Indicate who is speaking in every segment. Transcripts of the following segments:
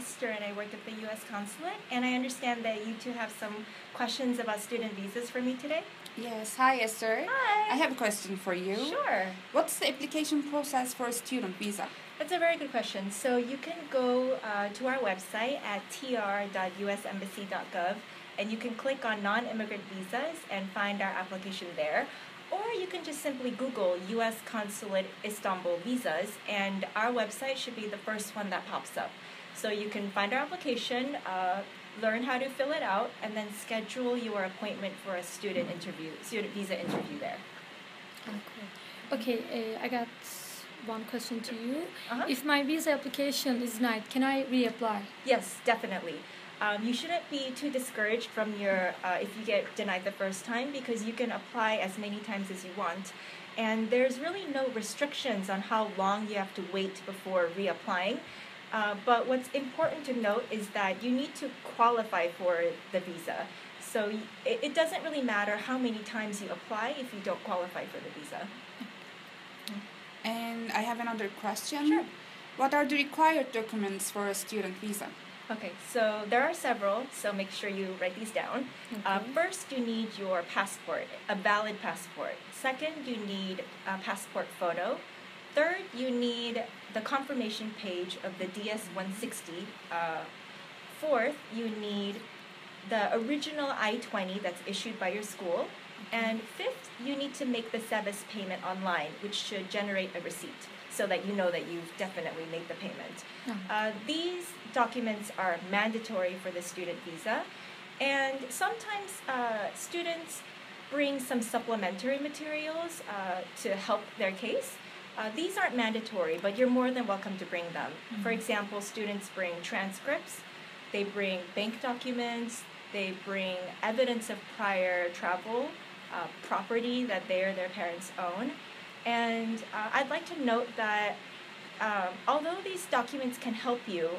Speaker 1: Esther, and I work at the U.S. Consulate, and I understand that you two have some questions about student visas for me today.
Speaker 2: Yes, hi Esther.
Speaker 1: Hi.
Speaker 2: I have a question for you.
Speaker 1: Sure.
Speaker 2: What's the application process for a student visa?
Speaker 1: That's a very good question. So you can go to our website at tr.usembassy.gov, and you can click on non-immigrant visas and find our application there. Or you can just simply Google U.S. Consulate Istanbul visas, and our website should be the first one that pops up. So you can find our application, learn how to fill it out, and then schedule your appointment for a student visa interview there.
Speaker 3: Okay, I got one question to you.
Speaker 1: Uh-huh.
Speaker 3: If my visa application is denied, can I reapply?
Speaker 1: Yes, definitely. You shouldn't be too discouraged from if you get denied the first time, because you can apply as many times as you want. And there's really no restrictions on how long you have to wait before reapplying. But what's important to note is that you need to qualify for the visa. So it doesn't really matter how many times you apply if you don't qualify for the visa.
Speaker 2: And I have another question.
Speaker 1: Sure.
Speaker 2: What are the required documents for a student visa?
Speaker 1: Okay, so there are several, so make sure you write these down.
Speaker 3: Okay.
Speaker 1: First, you need your passport, a valid passport. Second, you need a passport photo. Third, you need the confirmation page of the DS-160. Fourth, you need the original I-20 that's issued by your school. And fifth, you need to make the SEVIS payment online, which should generate a receipt so that you know that you've definitely made the payment. These documents are mandatory for the student visa, and sometimes students bring some supplementary materials to help their case. These aren't mandatory, but you're more than welcome to bring them. Mm-hmm. For example, students bring transcripts, they bring bank documents, they bring evidence of prior travel, property that they or their parents own. And I'd like to note that although these documents can help you,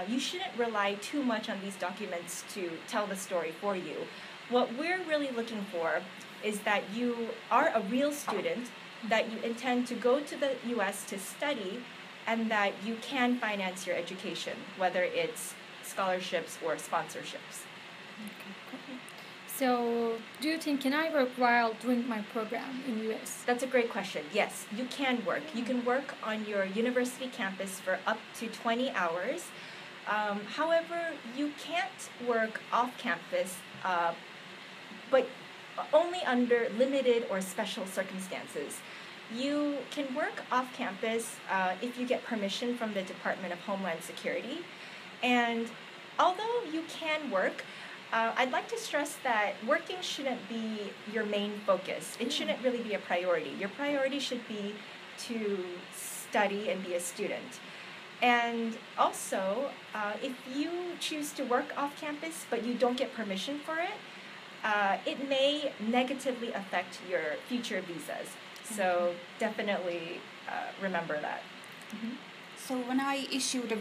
Speaker 1: you shouldn't rely too much on these documents to tell the story for you. What we're really looking for is that you are a real student, that you intend to go to the U.S. to study, and that you can finance your education, whether it's scholarships or sponsorships.
Speaker 3: Okay. So, do you think can I work while doing my program in U.S.?
Speaker 1: That's a great question. Yes, you can work. You can work on your university campus for up to 20 hours. However, you can't work off campus, but only under limited or special circumstances. You can work off campus if you get permission from the Department of Homeland Security. And although you can work, I'd like to stress that working shouldn't be your main focus. It shouldn't really be a priority. Your priority should be to study and be a student. And also, if you choose to work off campus but you don't get permission for it, it may negatively affect your future visas. So definitely remember that.
Speaker 2: Mm-hmm. So when I issue the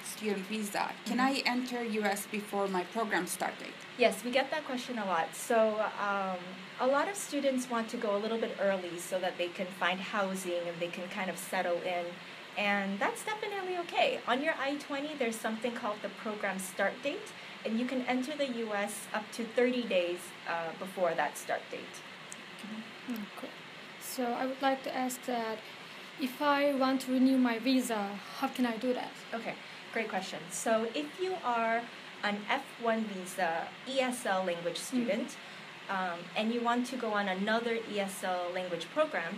Speaker 2: student visa, can I enter U.S. before my program start date?
Speaker 1: Yes, we get that question a lot. So a lot of students want to go a little bit early so that they can find housing and they can kind of settle in. And that's definitely okay. On your I-20, there's something called the program start date, and you can enter the U.S. up to 30 days before that start date.
Speaker 3: Okay. So I would like to ask that if I want to renew my visa, how can I do that?
Speaker 1: Okay, great question. So if you are an F1 visa ESL language student, and you want to go on another ESL language program,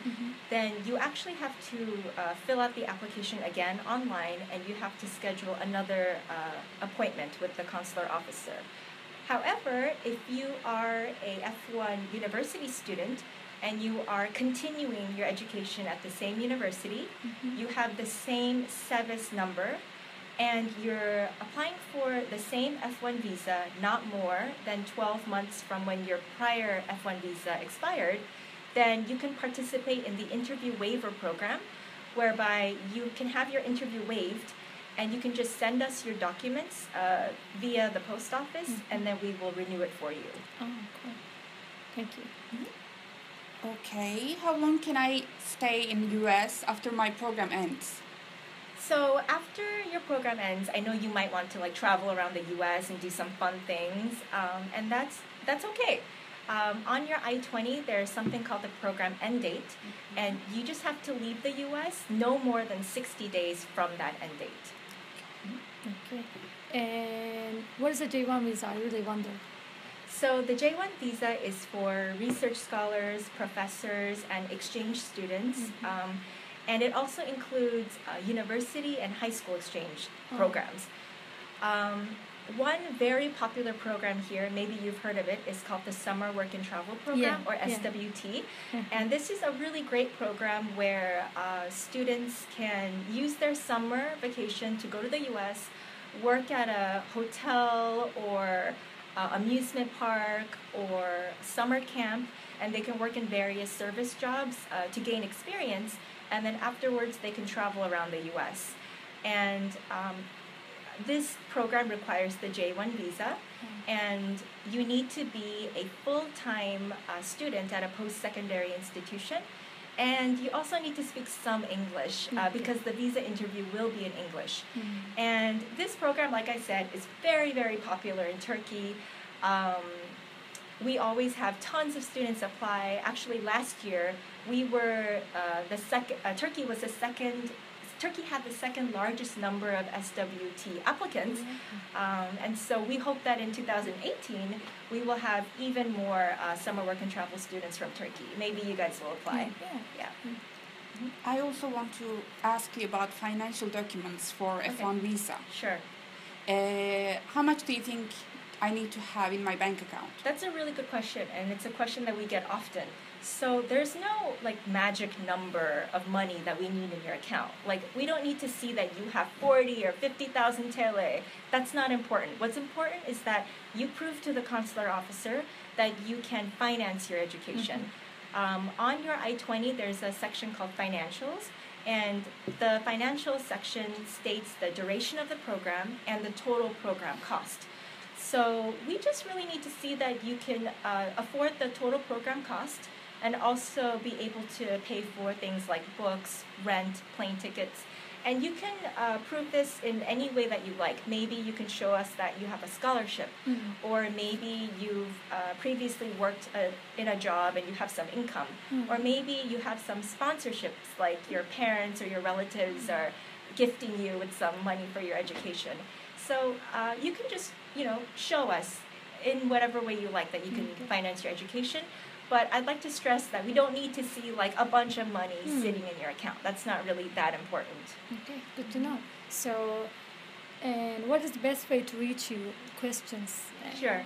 Speaker 1: then you actually have to fill out the application again online, and you have to schedule another appointment with the consular officer. However, if you are a F1 university student and you are continuing your education at the same university, you have the same SEVIS number, and you're applying for the same F1 visa not more than 12 months from when your prior F1 visa expired, then you can participate in the interview waiver program, whereby you can have your interview waived, and you can just send us your documents via the post office, and then we will renew it for you.
Speaker 3: Oh, cool. Thank you.
Speaker 2: Okay, how long can I stay in the U.S. after my program ends?
Speaker 1: So after your program ends, I know you might want to like travel around the U.S. and do some fun things, and that's okay. On your I-20, there's something called the program end date, and you just have to leave the U.S. no more than 60 days from that end date.
Speaker 3: Okay. And what is the J1 visa? I really wonder.
Speaker 1: So the J1 visa is for research scholars, professors, and exchange students. And it also includes university and high school exchange programs. One very popular program here, maybe you've heard of it, is called the Summer Work and Travel Program, or SWT. And this is a really great program where students can use their summer vacation to go to the U.S., work at a hotel or amusement park or summer camp, and they can work in various service jobs to gain experience, and then afterwards they can travel around the U.S. And this program requires the J1 visa, and you need to be a full-time student at a post-secondary institution, and you also need to speak some English because the visa interview will be in English. And this program, like I said, is very, very popular in Turkey. We always have tons of students apply. Actually, last year we were the second. Turkey had the second largest number of SWT applicants, and so we hope that in 2018 we will have even more summer work and travel students from Turkey. Maybe you guys will apply.
Speaker 2: I also want to ask you about financial documents for F1 visa.
Speaker 1: Sure.
Speaker 2: How much do you think I need to have in my bank account?
Speaker 1: That's a really good question, and it's a question that we get often. So there's no like magic number of money that we need in your account. Like we don't need to see that you have 40 or 50,000 TL. That's not important. What's important is that you prove to the consular officer that you can finance your education. On your I-20, there's a section called Financials, and the financial section states the duration of the program and the total program cost. So we just really need to see that you can afford the total program cost and also be able to pay for things like books, rent, plane tickets. And you can prove this in any way that you like. Maybe you can show us that you have a scholarship, or maybe you've previously worked in a job and you have some income, or maybe you have some sponsorships, like your parents or your relatives are gifting you with some money for your education. So you can just, show us in whatever way you like that you can finance your education. But I'd like to stress that we don't need to see like a bunch of money sitting in your account. That's not really that important.
Speaker 3: Okay, good to know. So, and what is the best way to reach you? Questions?
Speaker 1: Sure.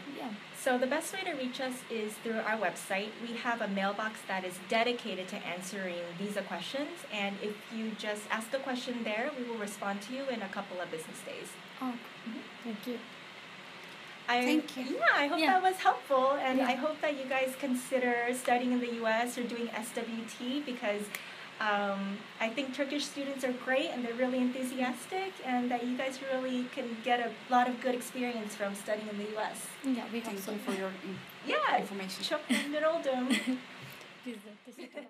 Speaker 1: So the best way to reach us is through our website. We have a mailbox that is dedicated to answering visa questions. And if you just ask a question there, we will respond to you in a couple of business days.
Speaker 3: Oh, thank you.
Speaker 2: Thank you.
Speaker 1: Yeah, I hope that was helpful, and I hope that you guys consider studying in the U.S. or doing SWT because I think Turkish students are great and they're really enthusiastic, and that you guys really can get a lot of good experience from studying in the U.S.
Speaker 2: Yeah, we thank you for your information.
Speaker 1: Çok memnun oldum.
Speaker 3: Biz de teşekkürler.